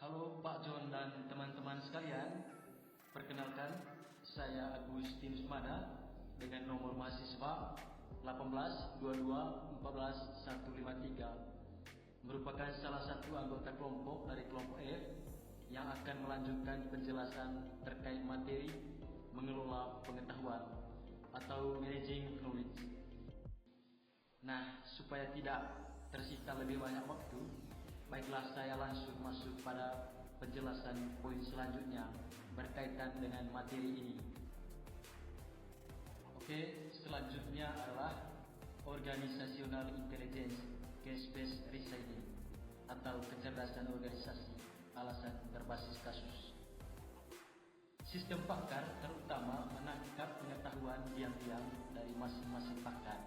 Halo Pak John dan teman-teman sekalian, perkenalkan saya Agustinus Mada dengan nomor mahasiswa 1822153, merupakan salah satu anggota kelompok dari kelompok F yang akan melanjutkan penjelasan terkait materi mengelola pengetahuan atau managing knowledge. Nah, supaya tidak tersita lebih banyak waktu, baiklah saya langsung masuk pada penjelasan poin selanjutnya berkaitan dengan materi ini. Oke, selanjutnya adalah Organizational Intelligence Case-Based Reasoning atau kecerdasan organisasi alasan berbasis kasus. Sistem pakar terutama menangkap pengetahuan diam-diam dari masing-masing pakar.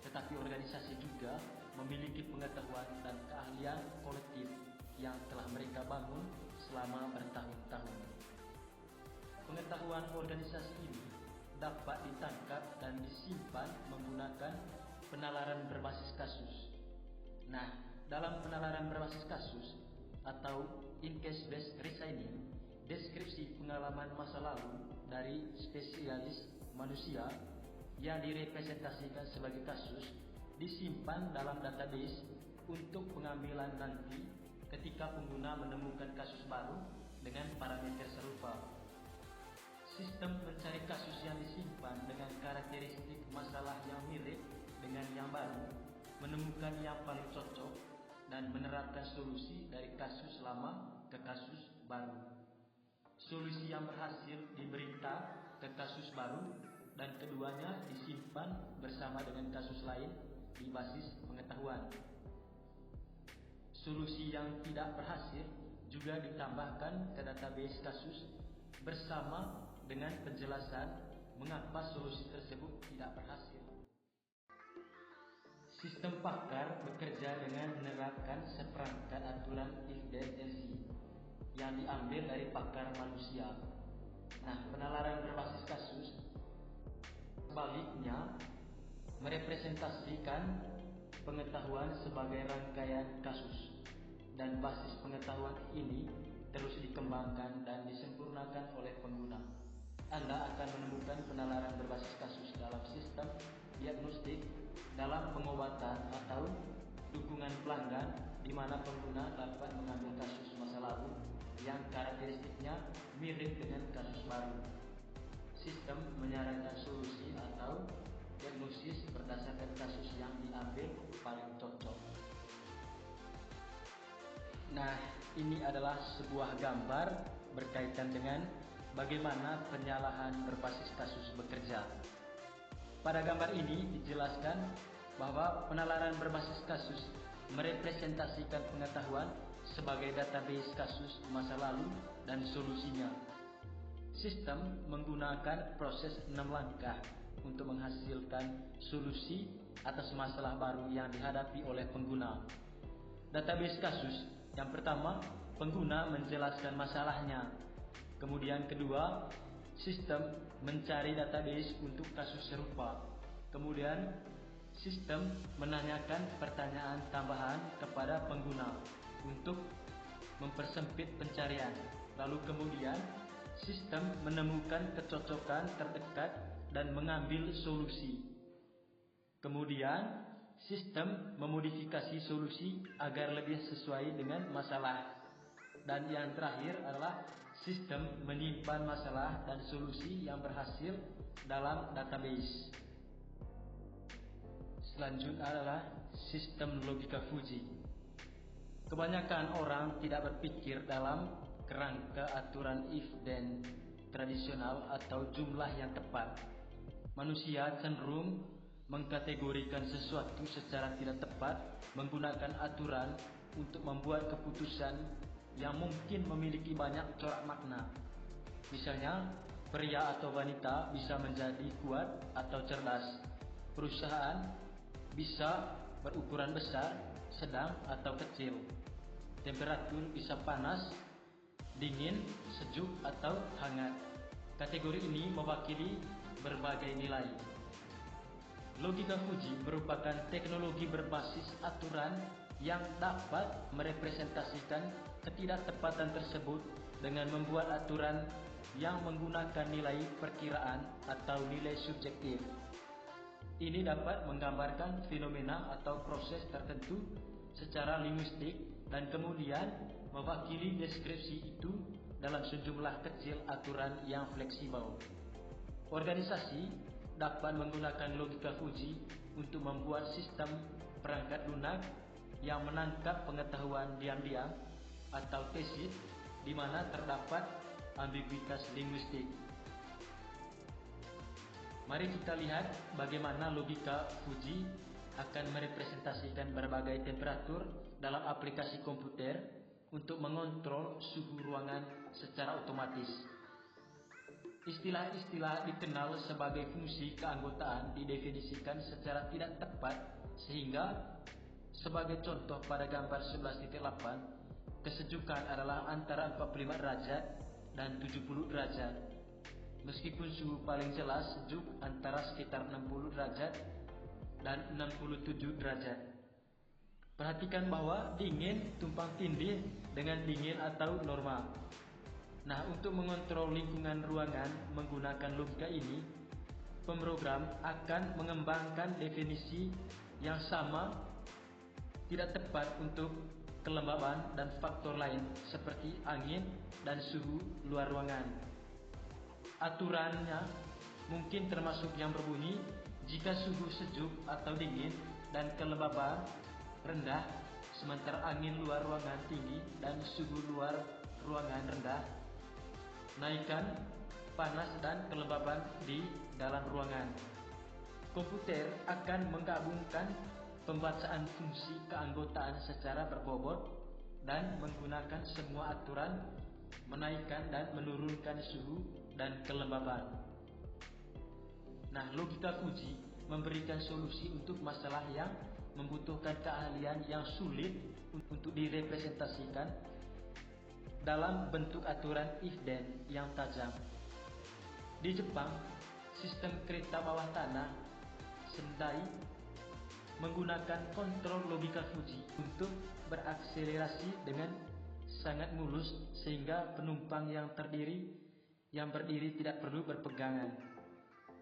Tetapi organisasi juga memiliki pengetahuan dan keahlian kolektif yang telah mereka bangun selama bertahun-tahun. Pengetahuan organisasi ini dapat ditangkap dan disimpan menggunakan penalaran berbasis kasus. Nah, dalam penalaran berbasis kasus atau in-case-based reasoning, deskripsi pengalaman masa lalu dari spesialis manusia yang direpresentasikan sebagai kasus disimpan dalam database untuk pengambilan nanti ketika pengguna menemukan kasus baru dengan parameter serupa. Sistem mencari kasus yang disimpan dengan karakteristik masalah yang mirip dengan yang baru, menemukan yang paling cocok dan menerapkan solusi dari kasus lama ke kasus baru. Solusi yang berhasil diberita ke kasus baru dan keduanya disimpan bersama dengan kasus lain di basis pengetahuan. Solusi yang tidak berhasil juga ditambahkan ke database kasus bersama dengan penjelasan mengapa solusi tersebut tidak berhasil. Sistem pakar bekerja dengan menerapkan seperangkat aturan if then else yang diambil dari pakar manusia. Nah, penalaran berbasis kasus sebaliknya merepresentasikan pengetahuan sebagai rangkaian kasus, dan basis pengetahuan ini terus dikembangkan dan disempurnakan oleh pengguna. Anda akan menemukan penalaran berbasis kasus dalam sistem diagnostik, dalam pengobatan atau dukungan pelanggan, di mana pengguna dapat mengambil kasus masa lalu yang karakteristiknya mirip dengan kasus baru. Sistem menyarankan solusi atau diagnosis berdasarkan kasus yang diambil paling cocok. Nah, ini adalah sebuah gambar berkaitan dengan bagaimana penyalahan berbasis kasus bekerja. Pada gambar ini dijelaskan bahwa penalaran berbasis kasus merepresentasikan pengetahuan sebagai database kasus masa lalu dan solusinya. Sistem menggunakan proses 6 langkah untuk menghasilkan solusi atas masalah baru yang dihadapi oleh pengguna. Database kasus, yang pertama, pengguna menjelaskan masalahnya. Kemudian kedua, sistem mencari database untuk kasus serupa. Kemudian sistem menanyakan pertanyaan tambahan kepada pengguna untuk mempersempit pencarian. Lalu kemudian sistem menemukan kecocokan terdekat dan mengambil solusi. Kemudian sistem memodifikasi solusi agar lebih sesuai dengan masalah. Dan yang terakhir adalah sistem menyimpan masalah dan solusi yang berhasil dalam database. Selanjutnya adalah sistem logika Fujii. Kebanyakan orang tidak berpikir dalam kerangka aturan if then tradisional atau jumlah yang tepat. Manusia cenderung mengkategorikan sesuatu secara tidak tepat menggunakan aturan untuk membuat keputusan yang mungkin memiliki banyak corak makna. Misalnya, pria atau wanita bisa menjadi kuat atau cerdas. Perusahaan bisa berukuran besar, sedang atau kecil. Temperatur bisa panas, dingin, sejuk atau hangat. Kategori ini mewakili berbagai nilai. Logika Fujii merupakan teknologi berbasis aturan yang dapat merepresentasikan ketidaktepatan tersebut dengan membuat aturan yang menggunakan nilai perkiraan atau nilai subjektif. Ini dapat menggambarkan fenomena atau proses tertentu secara linguistik dan kemudian mewakili deskripsi itu dalam sejumlah kecil aturan yang fleksibel. Organisasi dapat menggunakan logika Fujii untuk membuat sistem perangkat lunak yang menangkap pengetahuan diam-diam atau tacit di mana terdapat ambiguitas linguistik. Mari kita lihat bagaimana logika Fujii akan merepresentasikan berbagai temperatur dalam aplikasi komputer untuk mengontrol suhu ruangan secara otomatis. Istilah-istilah dikenal sebagai fungsi keanggotaan didefinisikan secara tidak tepat sehingga sebagai contoh pada gambar 11.8, kesejukan adalah antara 45 derajat dan 70 derajat. Meskipun suhu paling jelas sejuk antara sekitar 60 derajat dan 67 derajat. Perhatikan bahwa dingin tumpang tindih dengan dingin atau normal. Nah, untuk mengontrol lingkungan ruangan menggunakan logika ini, pemrogram akan mengembangkan definisi yang sama tidak tepat untuk kelembaban dan faktor lain seperti angin dan suhu luar ruangan. Aturannya mungkin termasuk yang berbunyi, jika suhu sejuk atau dingin dan kelembaban rendah, sementara angin luar ruangan tinggi dan suhu luar ruangan rendah, naikkan panas dan kelembaban di dalam ruangan. Komputer akan menggabungkan pembacaan fungsi keanggotaan secara berbobot dan menggunakan semua aturan menaikkan dan menurunkan suhu dan kelembaban. Nah, logika Fujii memberikan solusi untuk masalah yang membutuhkan keahlian yang sulit untuk direpresentasikan dalam bentuk aturan if-then yang tajam. Di Jepang, sistem kereta bawah tanah Sendai menggunakan kontrol logika Fujii untuk berakselerasi dengan sangat mulus sehingga penumpang yang berdiri tidak perlu berpegangan.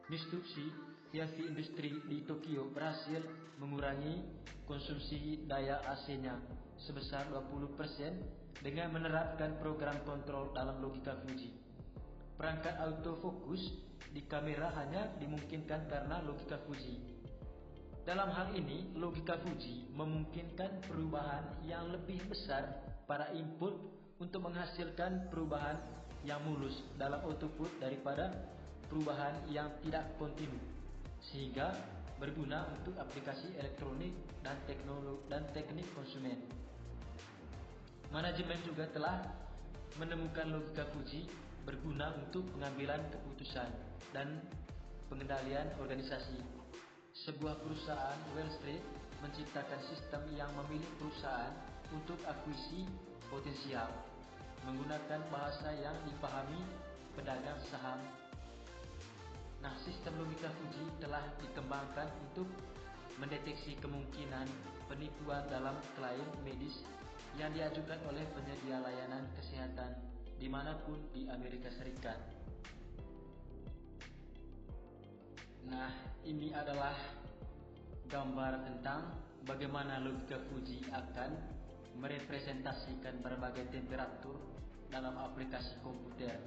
Mitsubishi Heavy Industry di Tokyo berhasil mengurangi konsumsi daya AC-nya sebesar 20% dengan menerapkan program kontrol dalam logika Fujii. Perangkat autofokus di kamera hanya dimungkinkan karena logika Fujii. Dalam hal ini, logika Fujii memungkinkan perubahan yang lebih besar pada input untuk menghasilkan perubahan yang mulus dalam output daripada perubahan yang tidak kontinu, sehingga berguna untuk aplikasi elektronik dan teknik konsumen. Manajemen juga telah menemukan logika Fujii berguna untuk pengambilan keputusan dan pengendalian organisasi. Sebuah perusahaan Wall Street menciptakan sistem yang memilih perusahaan untuk akuisisi potensial menggunakan bahasa yang dipahami pedagang saham. Nah, sistem logika Fujii telah dikembangkan untuk mendeteksi kemungkinan penipuan dalam klaim medis yang diajukan oleh penyedia layanan kesehatan dimanapun di Amerika Serikat. Nah, ini adalah gambar tentang bagaimana logika Fujii akan merepresentasikan berbagai temperatur dalam aplikasi komputer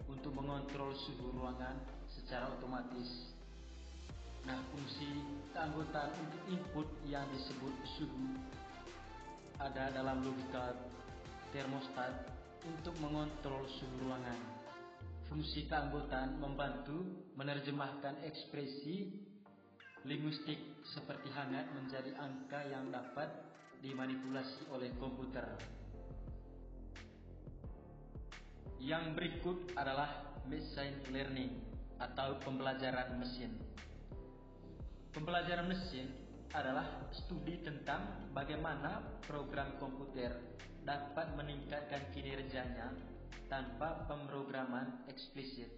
untuk mengontrol suhu ruangan secara otomatis. Nah, fungsi keanggotaan untuk input yang disebut suhu ada dalam logika termostat untuk mengontrol suhu ruangan. Fungsi keanggotaan membantu menerjemahkan ekspresi linguistik seperti hangat menjadi angka yang dapat dimanipulasi oleh komputer. Yang berikut adalah machine learning atau pembelajaran mesin. Pembelajaran mesin adalah studi tentang bagaimana program komputer dapat meningkatkan kinerjanya tanpa pemrograman eksplisit.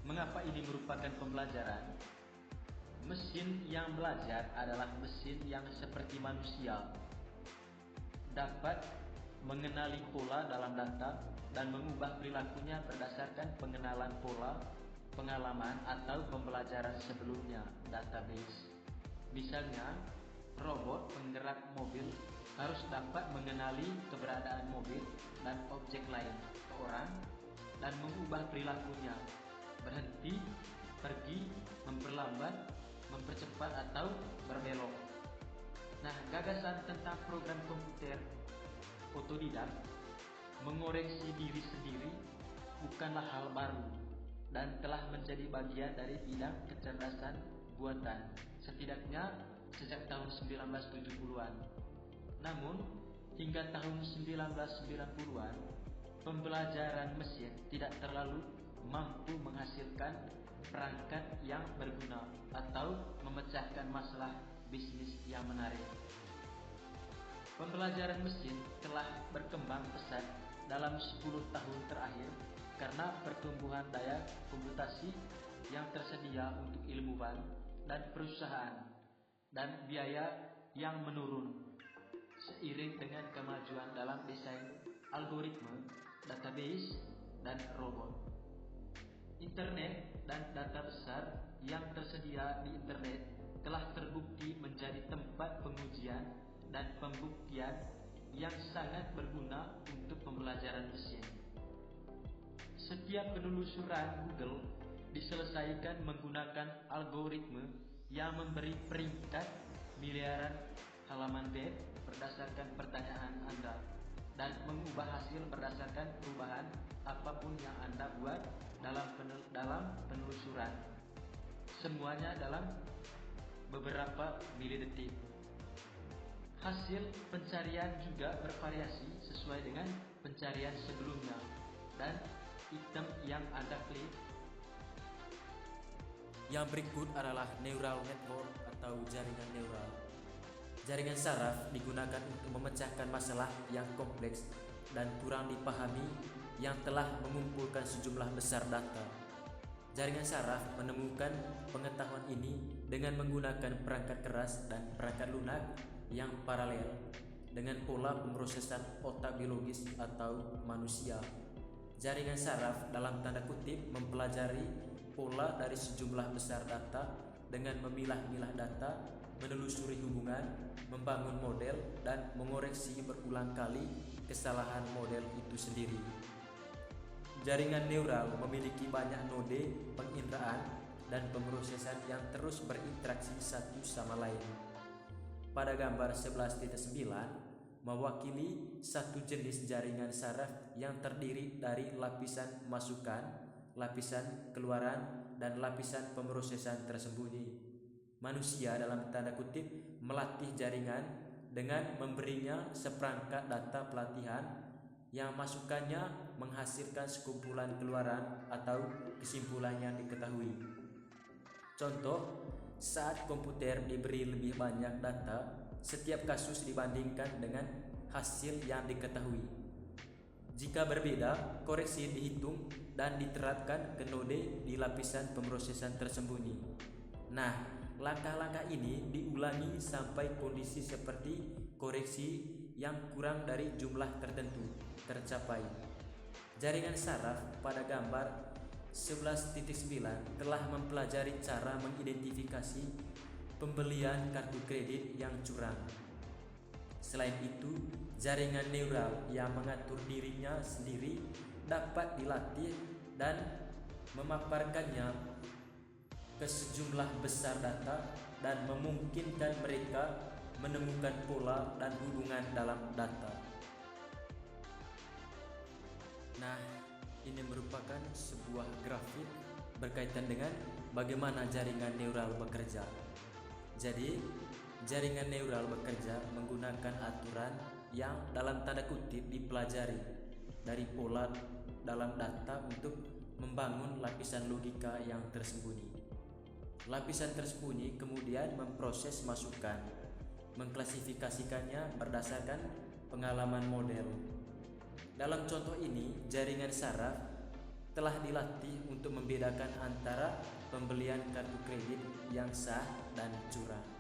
Mengapa ini merupakan pembelajaran? Mesin yang belajar adalah mesin yang seperti manusia, dapat mengenali pola dalam data dan mengubah perilakunya berdasarkan pengenalan pola, pengalaman atau pembelajaran sebelumnya database. Misalnya, robot penggerak mobil harus dapat mengenali keberadaan mobil dan objek lain ke orang dan mengubah perilakunya, berhenti, pergi, memperlambat, mempercepat atau berbelok. Nah, gagasan tentang program komputer otodidak mengoreksi diri sendiri bukanlah hal baru dan telah menjadi bagian dari bidang kecerdasan buatan setidaknya sejak tahun 1970-an. Namun, hingga tahun 1990-an, pembelajaran mesin tidak terlalu mampu menghasilkan perangkat yang berguna atau memecahkan masalah bisnis yang menarik. Pembelajaran mesin telah berkembang pesat dalam 10 tahun terakhir karena pertumbuhan daya komputasi yang tersedia untuk ilmuwan dan perusahaan dan biaya yang menurun seiring dengan kemajuan dalam desain algoritma, database, dan robot. Internet dan data besar yang tersedia di internet telah terbukti menjadi tempat pengujian dan pembuktian yang sangat berguna untuk pembelajaran mesin. Setiap penelusuran Google diselesaikan menggunakan algoritma yang memberi peringkat miliaran halaman web berdasarkan pertanyaan Anda dan mengubah hasil berdasarkan perubahan apapun yang Anda buat dalam penelusuran. Semuanya dalam beberapa milidetik. Hasil pencarian juga bervariasi sesuai dengan pencarian sebelumnya dan item yang Anda klik. Yang berikut adalah neural network atau jaringan neural. Jaringan saraf digunakan untuk memecahkan masalah yang kompleks dan kurang dipahami yang telah mengumpulkan sejumlah besar data. Jaringan saraf menemukan pengetahuan ini dengan menggunakan perangkat keras dan perangkat lunak yang paralel dengan pola pemrosesan otak biologis atau manusia. Jaringan saraf dalam tanda kutip mempelajari pola dari sejumlah besar data dengan memilah-milah data, menelusuri hubungan, membangun model, dan mengoreksi berulang kali kesalahan model itu sendiri. Jaringan neural memiliki banyak node penginderaan dan pemrosesan yang terus berinteraksi satu sama lain. Pada gambar 11.9 mewakili satu jenis jaringan saraf yang terdiri dari lapisan masukan, lapisan keluaran, dan lapisan pemrosesan tersembunyi. Manusia dalam tanda kutip melatih jaringan dengan memberinya seperangkat data pelatihan yang masukannya menghasilkan sekumpulan keluaran atau kesimpulan yang diketahui. Contoh, saat komputer diberi lebih banyak data, setiap kasus dibandingkan dengan hasil yang diketahui. Jika berbeda, koreksi dihitung dan diterapkan ke node di lapisan pemrosesan tersembunyi. Nah, langkah-langkah ini diulangi sampai kondisi seperti koreksi yang kurang dari jumlah tertentu tercapai. Jaringan saraf pada gambar 11.9 telah mempelajari cara mengidentifikasi pembelian kartu kredit yang curang. Selain itu, jaringan neural yang mengatur dirinya sendiri dapat dilatih dan memaparkannya ke sejumlah besar data dan memungkinkan mereka menemukan pola dan hubungan dalam data. Nah, ini merupakan sebuah grafik berkaitan dengan bagaimana jaringan neural bekerja. Jadi, jaringan neural bekerja menggunakan aturan yang dalam tanda kutip dipelajari dari pola dalam data untuk membangun lapisan logika yang tersembunyi. Lapisan tersembunyi kemudian memproses masukan, mengklasifikasikannya berdasarkan pengalaman model. Dalam contoh ini, jaringan saraf telah dilatih untuk membedakan antara pembelian kartu kredit yang sah dan curang.